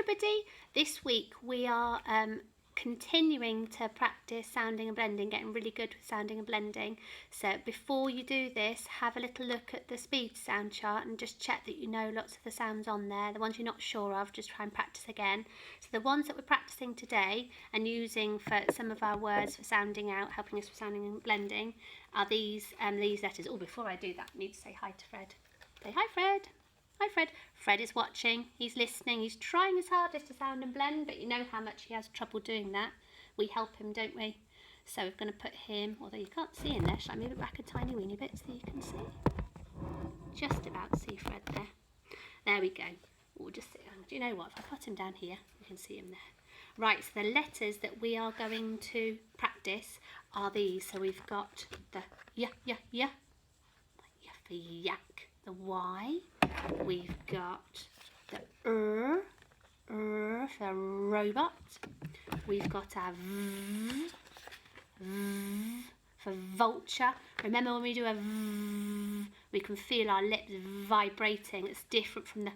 everybody. This week we are continuing to practice sounding and blending, getting really good with sounding and blending. So before you do this, have a little look at the speed sound chart and just check that you know lots of the sounds on there. The ones you're not sure of, just try and practice again. So the ones that we're practicing today and using for some of our words for sounding out, helping us with sounding and blending, are these letters. Oh, before I do that, I need to say hi to Fred. Say hi, Fred. Hi, Fred. Fred is watching, he's listening, he's trying his hardest to sound and blend, but you know how much he has trouble doing that. We help him, don't we? So we're going to put him, although you can't see in there, shall I move it back a tiny weeny bit so you can see? Just about see Fred there. There we go. We'll just sit down. Do you know what? If I put him down here, you can see him there. Right, so the letters that we are going to practice are these. So we've got the y for yak, the Y. We've got the for robot. We've got our V for vulture. Remember when we do a V, we can feel our lips vibrating. It's different from the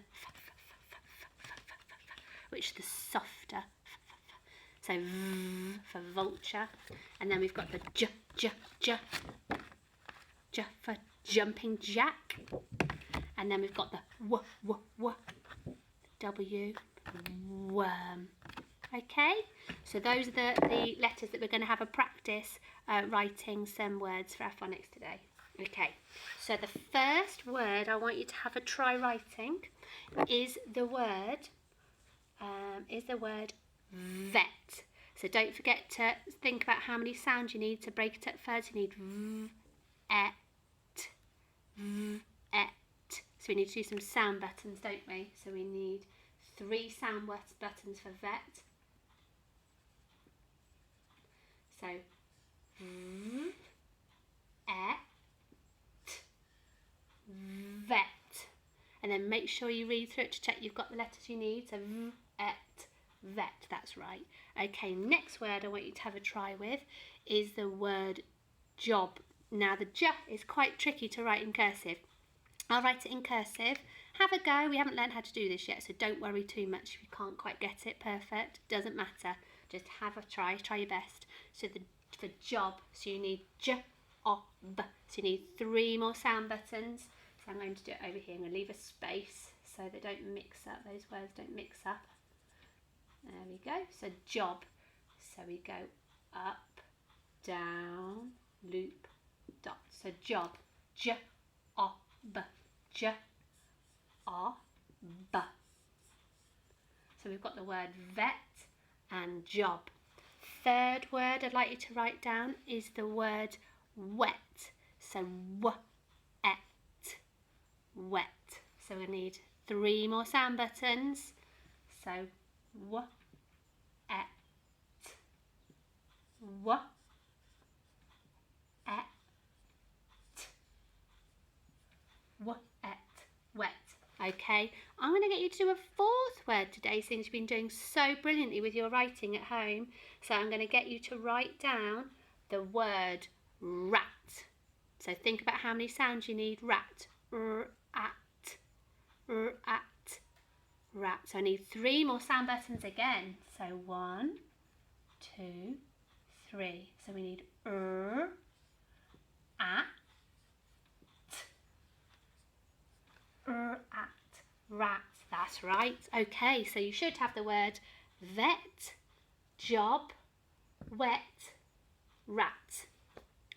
which is the softer. So V for vulture. And then we've got the J for jumping jack. And then we've got the W, worm. Okay, so those are the letters that we're going to have a practice writing some words for our phonics today. Okay, so the first word I want you to have a try writing is the word vet. So don't forget to think about how many sounds you need to break it up first. You need v, et, v, et. So we need to do some sound buttons, don't we? So we need 3 sound buttons for vet. So v, et, vet. And then make sure you read through it to check you've got the letters you need. So v, et, vet, that's right. Okay, next word I want you to have a try with is the word job. Now the j is quite tricky to write in cursive. I'll write it in cursive. Have a go. We haven't learned how to do this yet, so don't worry too much if you can't quite get it perfect. Doesn't matter. Just have a try. Try your best. So for job, so you need j, o, b. So you need 3 more sound buttons. So I'm going to do it over here. I'm going to leave a space so they don't mix up. Those words don't mix up. There we go. So job. So we go up, down, loop, dot. So job. J, o, b. J, o, b. So we've got the word vet and job. Third word I'd like you to write down is the word wet. So w, et, wet. So we need 3 more sound buttons. So w, et, w, et, w, et, wet. Okay, I'm going to get you to do a 4th word today since you've been doing so brilliantly with your writing at home. So I'm going to get you to write down the word rat. So think about how many sounds you need. Rat, at, rat. So I need 3 more sound buttons again. So 1, 2, 3. So we need at, at, rat. That's right. Okay, so you should have the word vet, job, wet, rat.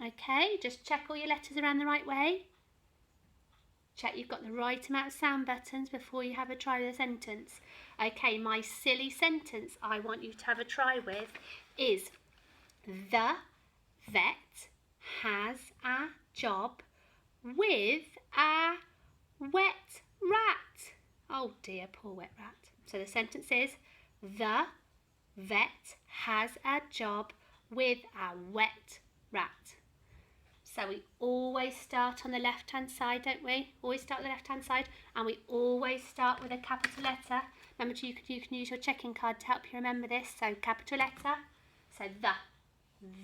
Okay, just check all your letters around the right way. Check you've got the right amount of sound buttons before you have a try with a sentence. Okay, my silly sentence I want you to have a try with is the vet has a job with a wet rat. Oh dear, poor wet rat. So the sentence is the vet has a job with a wet rat. So we always start on the left hand side, don't we? Always start on the left hand side, and we always start with a capital letter. Remember, you can use your checking card to help you remember this. So capital letter, so the.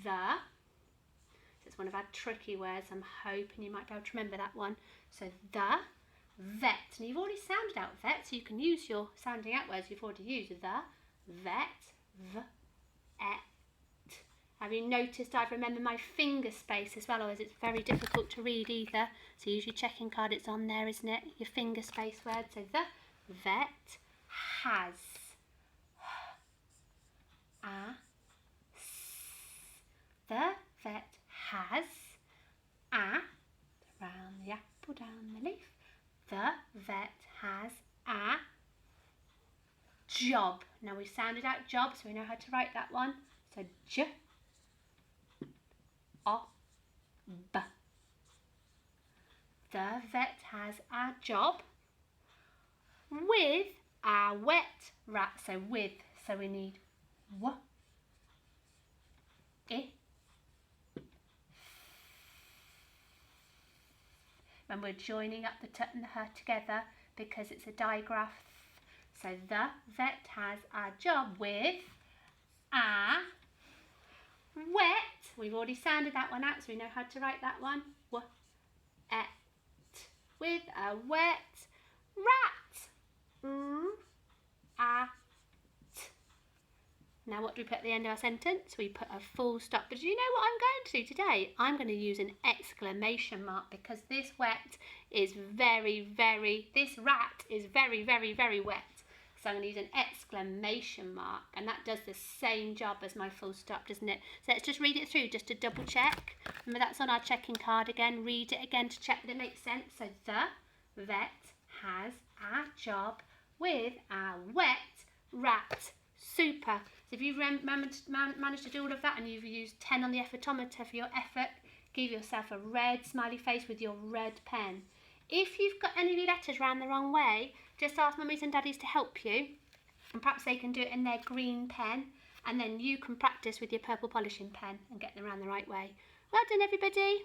So it's one of our tricky words. I'm hoping you might be able to remember that one. So the vet. And you've already sounded out vet, so you can use your sounding out words you've already used. The, vet, et. Have you noticed I've remembered my finger space as well, or is it very difficult to read either? So use your checking card, it's on there, isn't it? Your finger space word. So the vet has a. The vet has a. Round the apple, down the leaf. The vet has a job. Now we've sounded out job, so we know how to write that one. So j, o, b. The vet has a job with a wet rat. So with, so we need w, I. When we're joining up the t and the h together because it's a digraph. So the vet has a job with a wet. We've already sounded that one out, so we know how to write that one. Et. With a wet rat. A. Now what do we put at the end of our sentence? We put a full stop. But do you know what I'm going to do today? I'm going to use an exclamation mark because this wet is this rat is very wet. So I'm going to use an exclamation mark, and that does the same job as my full stop, doesn't it? So let's just read it through just to double check. Remember, that's on our checking card again. Read it again to check that it makes sense. So the vet has a job with a wet rat. Super. So if you've managed to do all of that and you've used 10 on the effortometer for your effort, give yourself a red smiley face with your red pen. If you've got any letters round the wrong way, just ask mummies and daddies to help you, and perhaps they can do it in their green pen, and then you can practice with your purple polishing pen and get them around the right way. Well done, everybody.